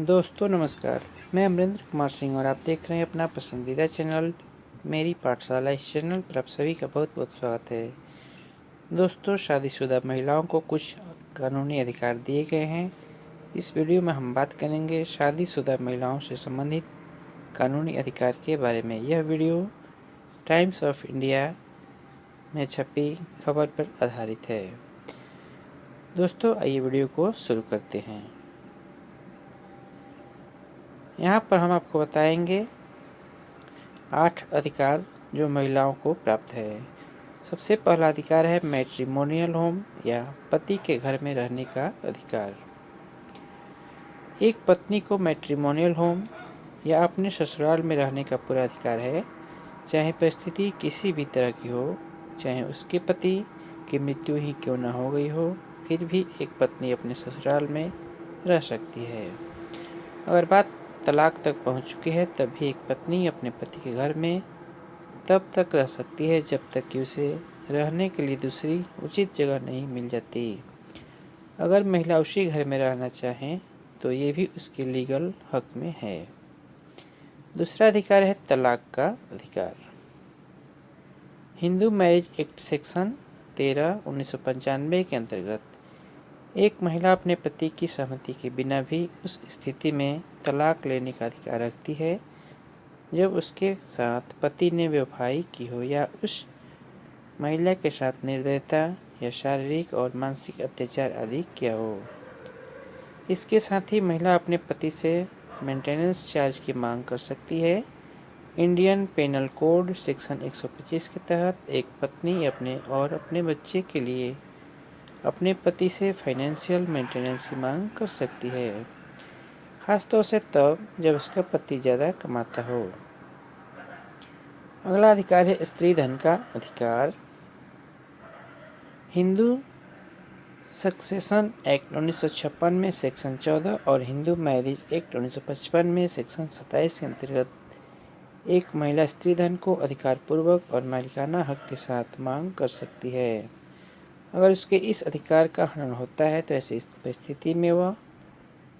दोस्तों नमस्कार, मैं अमरेंद्र कुमार सिंह और आप देख रहे हैं अपना पसंदीदा चैनल मेरी पाठशाला। इस चैनल पर आप सभी का बहुत बहुत स्वागत है। दोस्तों, शादीशुदा महिलाओं को कुछ कानूनी अधिकार दिए गए हैं। इस वीडियो में हम बात करेंगे शादीशुदा महिलाओं से संबंधित कानूनी अधिकार के बारे में। यह वीडियो टाइम्स ऑफ इंडिया में छपी खबर पर आधारित है। दोस्तों, आइए वीडियो को शुरू करते हैं। यहाँ पर हम आपको बताएंगे 8 अधिकार जो महिलाओं को प्राप्त है। सबसे पहला अधिकार है मैट्रिमोनियल होम या पति के घर में रहने का अधिकार। एक पत्नी को मैट्रिमोनियल होम या अपने ससुराल में रहने का पूरा अधिकार है, चाहे परिस्थिति किसी भी तरह की हो, चाहे उसके पति की मृत्यु ही क्यों न हो गई हो, फिर भी एक पत्नी अपने ससुराल में रह सकती है। अगर बात तलाक तक पहुंच चुकी है तब भी एक पत्नी अपने पति के घर में तब तक रह सकती है जब तक कि उसे रहने के लिए दूसरी उचित जगह नहीं मिल जाती। अगर महिला उसी घर में रहना चाहे तो ये भी उसके लीगल हक में है। दूसरा अधिकार है तलाक का अधिकार। हिंदू मैरिज एक्ट सेक्शन 13 1995 के अंतर्गत एक महिला अपने पति की सहमति के बिना भी उस स्थिति में तलाक लेने का अधिकार रखती है जब उसके साथ पति ने बेवफाई की हो या उस महिला के साथ निर्दयता या शारीरिक और मानसिक अत्याचार आदि किया हो। इसके साथ ही महिला अपने पति से मेंटेनेंस चार्ज की मांग कर सकती है। इंडियन पेनल कोड सेक्शन 125 के तहत एक पत्नी अपने बच्चे के लिए अपने पति से फाइनेंशियल मेंटेनेंस की मांग कर सकती है, खासतौर से तब जब उसका पति ज़्यादा कमाता हो। अगला अधिकार है स्त्री धन का अधिकार। हिंदू सक्सेशन एक्ट 1956 में सेक्शन 14 और हिंदू मैरिज एक्ट 1955 में सेक्शन 27 के अंतर्गत एक महिला स्त्री धन को अधिकारपूर्वक और मालिकाना हक के साथ मांग कर सकती है। अगर उसके इस अधिकार का हनन होता है तो ऐसी परिस्थिति में वह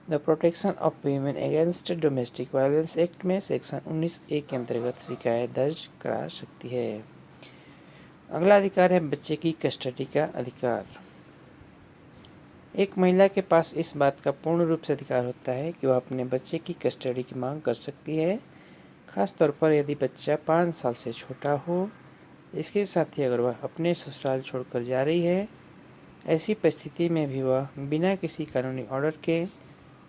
the protection of women against domestic violence act में सेक्शन 19A के अंतर्गत शिकायत दर्ज करा सकती है। अगला अधिकार है बच्चे की कस्टडी का अधिकार। एक महिला के पास इस बात का पूर्ण रूप से अधिकार होता है कि वह अपने बच्चे की कस्टडी की मांग कर सकती है, खासतौर पर यदि बच्चा 5 साल से छोटा हो। इसके साथ ही अगर वह अपने ससुराल छोड़कर जा रही है, ऐसी परिस्थिति में भी वह बिना किसी कानूनी ऑर्डर के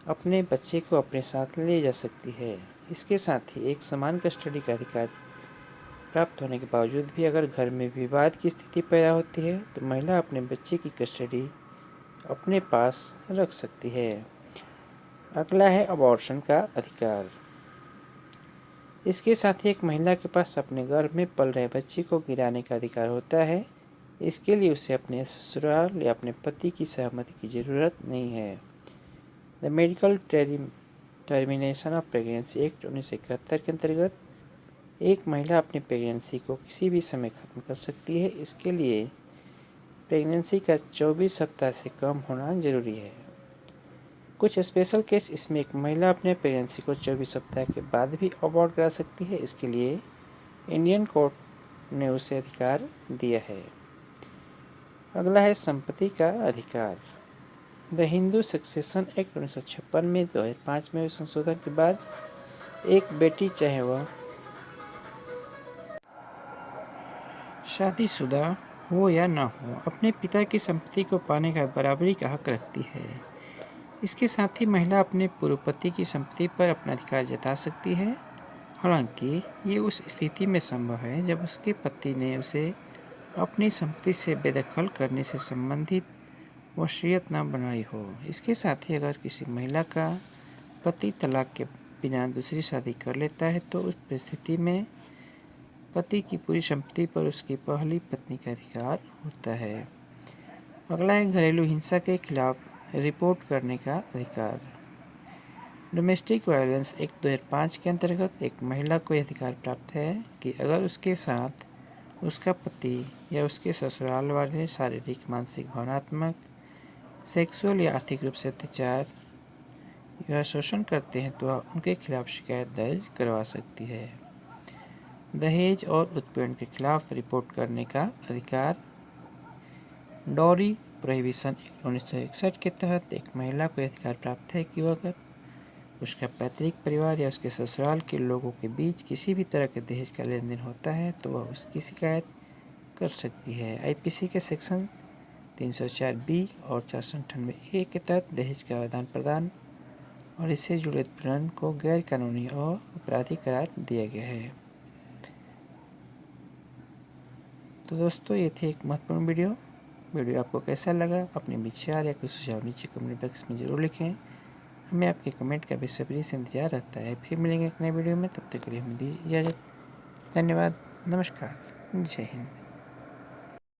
अपने बच्चे को अपने साथ ले जा सकती है। इसके साथ ही एक समान कस्टडी का अधिकार प्राप्त होने के बावजूद भी अगर घर में विवाद की स्थिति पैदा होती है तो महिला अपने बच्चे की कस्टडी अपने पास रख सकती है। अगला है अबॉर्शन का अधिकार। इसके साथ ही एक महिला के पास अपने गर्भ में पल रहे बच्चे को गिराने का अधिकार होता है। इसके लिए उसे अपने ससुराल या अपने पति की सहमति की ज़रूरत नहीं है। The medical termination of pregnancy act 1971 के अंतर्गत एक महिला अपनी प्रेगनेंसी को किसी भी समय खत्म कर सकती है। इसके लिए प्रेगनेंसी का 24 सप्ताह से कम होना जरूरी है। कुछ स्पेशल केस इसमें एक महिला अपने प्रेगनेंसी को 24 सप्ताह के बाद भी अबॉर्ट करा सकती है। इसके लिए इंडियन कोर्ट ने उसे अधिकार दिया है। अगला है संपत्ति का अधिकार। द हिंदू सक्सेशन एक्ट 1956 में 2005 में संशोधन के बाद एक बेटी चाहे वह शादीशुदा हो या ना हो, अपने पिता की संपत्ति को पाने का बराबरी का हक रखती है। इसके साथ ही महिला अपने पूर्व पति की संपत्ति पर अपना अधिकार जता सकती है, हालांकि ये उस स्थिति में संभव है जब उसके पति ने उसे अपनी संपत्ति से बेदखल करने से संबंधित वसीयत न बनाई हो। इसके साथ ही अगर किसी महिला का पति तलाक के बिना दूसरी शादी कर लेता है तो उस परिस्थिति में पति की पूरी संपत्ति पर उसकी पहली पत्नी का अधिकार होता है। अगला है घरेलू हिंसा के खिलाफ रिपोर्ट करने का अधिकार। डोमेस्टिक वायलेंस एक्ट 2005 के अंतर्गत एक महिला को यह अधिकार प्राप्त है कि अगर उसके साथ उसका पति या उसके ससुराल वाले शारीरिक, मानसिक, भावनात्मक, सेक्सुअल या आर्थिक रूप से अत्याचार या शोषण करते हैं तो वह उनके खिलाफ शिकायत दर्ज करवा सकती है। दहेज और उत्पीड़न के खिलाफ रिपोर्ट करने का अधिकार। डॉरी प्रोहिबिशन एक्ट 1961 के तहत एक महिला को अधिकार प्राप्त है कि वह अगर उसका पैतृक परिवार या उसके ससुराल के लोगों के बीच किसी भी तरह के दहेज का लेन देन होता है तो वह उसकी शिकायत कर सकती है। आईपीसी के सेक्शन 304B और 498A के तहत दहेज का आदान प्रदान और इससे जुड़े उत्पीड़न को गैर कानूनी और आपराधिक करार दिया गया है। तो दोस्तों, ये थी एक महत्वपूर्ण वीडियो आपको कैसा लगा? अपने विचार या कोई सुझाव नीचे कमेंट बॉक्स में ज़रूर लिखें। हमें आपके कमेंट का बेसब्री से इंतजार रहता है। फिर मिलेंगे एक नए वीडियो में, तब तक के लिए हमें दीजिए इजाज़त। धन्यवाद, नमस्कार, जय हिंद।